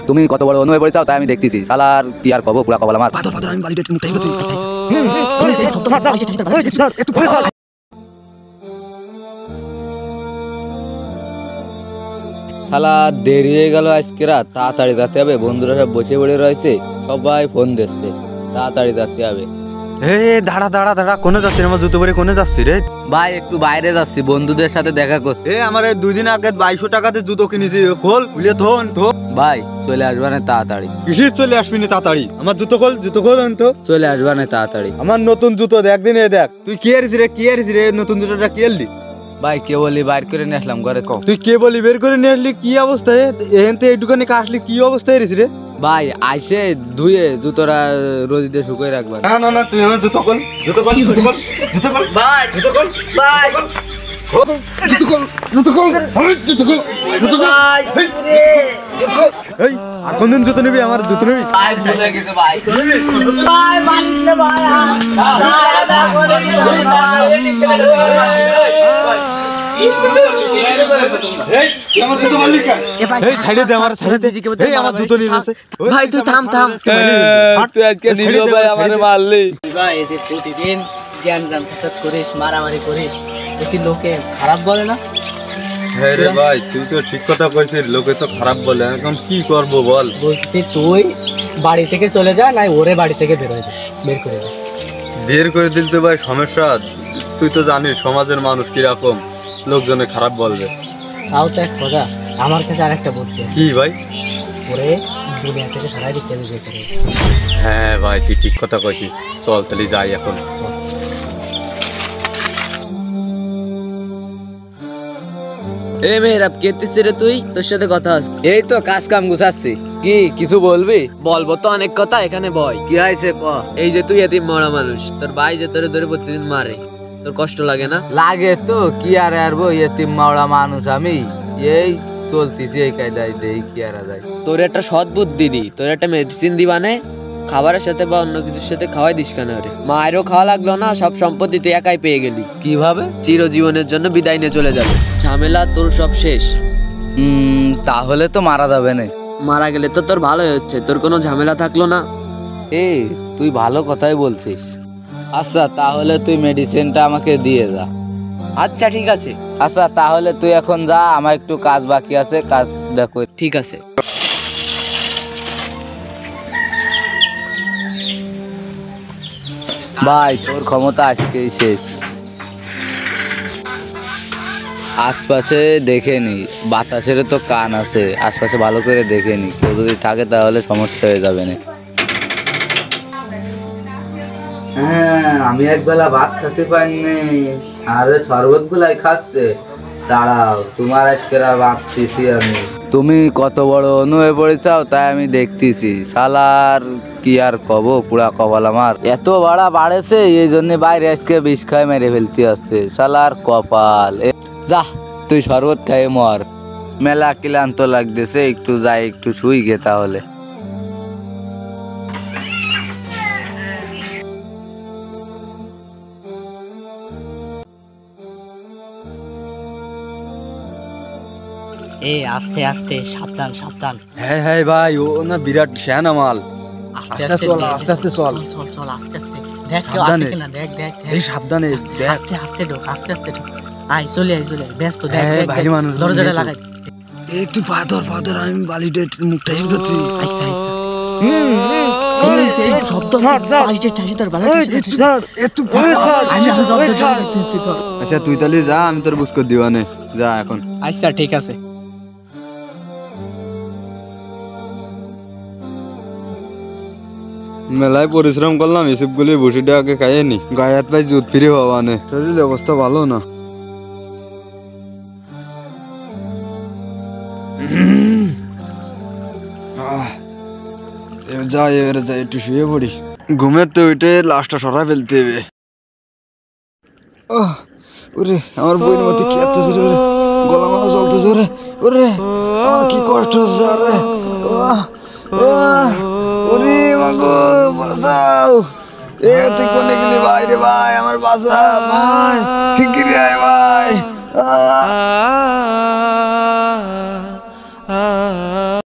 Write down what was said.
তুমি কত বড় অনুভব করেছো তাই আমি দেখতেছি। শালার কি আর কবো, পুরা কবল আমার। শালা দেরি হয়ে গেল আজকে রাত, তাড়াতাড়ি যেতে হবে। বন্ধুরা সব বসে পড়ে রয়েছে, সবাই ফোন দিচ্ছে, তাড়াতাড়ি যেতে হবে। দাঁড়া দাঁড়া দাঁড়া, কোনে যাচ্ছি? আমার জুতো পরে কোনে যাচ্ছি রে? ভাই একটু বাইরে যাচ্ছি, বন্ধুদের সাথে দেখা করতে। আমার 2 দিন আগে 2200 টাকাতে জুতো কিনেছি, খোল খুলে ধোন তো। ভাই চলে আসবা না তাড়াতাড়ি? কিসির চলে আসবি না তাড়াতাড়ি? আমার জুতো খোল তো। চলে আসবা না তাড়াতাড়ি? আমার নতুন জুতো দেখ, দিন দেখ। তুই কি আরিস রে? নতুন জুতোটা কি আনলি? ভাই কে বলি বাইর করে নিয়ে আসলাম ঘরে। কও তুই কে বলি বের করে নিয়ে আসলি? কি অবস্থায় এখান থেকে এইটুখানি আসলি? কি অবস্থায় আরিস রে? ভাই আইসে ধুয়ে জুতোটা রোদিতে শুকিয়ে রাখবা। না তুই আমার জুতো খোল ভাই, কোনদিন জুতো নিবি? আমার জুতো নিবি? প্রতিদিন জ্ঞান জান করিস, মারামারি করিস, লোকে খারাপ বলে না? হ্যাঁ রে ভাই, তুই তো ঠিক কথা কইছিস, লোকে তো খারাপ বলে। এখন কি করবো বল? বলছি তুই বাড়ি থেকে চলে যা, নাই ওরে বাড়ি থেকে বের করে দিল তো ভাই সমস্যা। তুই তো জানিস সমাজের মানুষ কিরকম, লোকজনে খারাপ বলবে। তাও তো এক কথা, আমার কাছে আর একটা বুদ্ধি। কি ভাই? ওরে দুনিয়া থেকে সরাই দিতে হবে। হ্যাঁ ভাই, তুই ঠিক কথা কইছিস। চল তাহলে যাই এখন। এ মেহরাব কেতিস রে তুই? তোর সাথে কথা আছে? এই তো কাজ কাম গুছাচ্ছি। কি কিছু বলবি? বলবো তো অনেক কথা, এখানে বয়। কি হয়েছে ক? এই যে তুই এতিম মরা মানুষ, তোর ভাই যে তোরে ধরে প্রতিদিন মারে, তোর কষ্ট লাগে না? লাগে তো, কি আর আরবো, এতিম মরা মানুষ আমি। এই চলতিছি এই কায়দায়, দেই কি আর যায়। তোর একটা সৎ বুদ্ধি দি, তোর একটা মেডিসিন দিবানে, খাবারের সাথে বা অন্য কিছুর সাথে খাওয়াই দিস কেন রে? মায়েরও খাওয়া লাগলো না, সব সম্পত্তি তুই একাই পেয়ে গেলি। কিভাবে? চিরজীবনের জন্য বিদায় নিয়ে চলে যাবে। ঝামেলা তোর সব শেষ। তাহলে তো মারা যাবে না। মারা গেলে তো তোর ভালোই হচ্ছে, তোর কোনো ঝামেলা থাকলো না। তুই ভালো কথাই বলছিস। আচ্ছা তাহলে তুই মেডিসিনটা আমাকে দিয়ে যা। আচ্ছা ঠিক আছে। আচ্ছা তাহলে তুই এখন যা, আমার একটু কাজ বাকি আছে, কাজ দেখো। ঠিক আছে। ভাই তোর ক্ষমতা আজকেই শেষ। আশপাশে দেখে নি, বাতাসের তো কান আছে, আশপাশে ভালো করে দেখে নি, কেউ যদি থাকে তাহলে সমস্যা হয়ে যাবে না। হ্যাঁ আমি একবেলা ভাত খেতে পারিনি, আরে শরবত গুলাই খাচ্ছে। দাঁড়াও, তোমার আজকের ভাবতেছি আমি। তুমি কত বড় অনু হয়ে পড়েছাও তাই আমি দেখতেছি। শালার কি আর কব, পুরা কপাল আমার। এত বাড়া বাড়েছে, এই জন্য বাইরে আজকে বিষ খায় মেরে ফেলতে আসছে। শালার কপাল। যা তুই শরবত খাই মর, মেলা ক্লান্ত লাগতেছে, একটু যাই একটু শুই গে তাহলে। আস্তে আস্তে, সাবধান সাবধান। হ্যাঁ ভাই, ও না বিরাট শ্যানা মাল। আস্তে আস্তে চল, আস্তে আস্তে চল। আস্তে আস্তে দেখ কেউ আছে কিনা, দেখ। এই সাবধানে দেখ। আস্তে ঢোক, আস্তে ঢোক। আয় চলে ব্যস্ত। দেখ ভারী মানুষ, দরজাটা লাগাই। তুই পাথর আমি বালিতে মুখটা ধরছি। আচ্ছা শব্দ আচ্ছা তুই তাহলে যা, আমি তোর বুঝ করে দিবানে। যা এখন। আচ্ছা ঠিক আছে। মেলায় পরিশ্রম করলাম, এসব গুলি বসিটা আগে খাইয়ে নি, গায়ে হাত পায়ে জুত ফিরে হওয়ানে, শরীরের অবস্থা ভালো না। এবারে যাই একটু শুয়ে পড়ি। ঘুমের তো ওইটে লাশটা সরাই ফেলতে হবে। ওরে আমার বইয়ের মধ্যে কি এত জোরে গলা মালা চলতেছে রে। ওরে আমার কি কষ্ট হচ্ছে রে। ওরে মাগো বাঁচাও। তুই কোনে গেলি ভাই রে? ভাই আমার বাঁচা ভাই।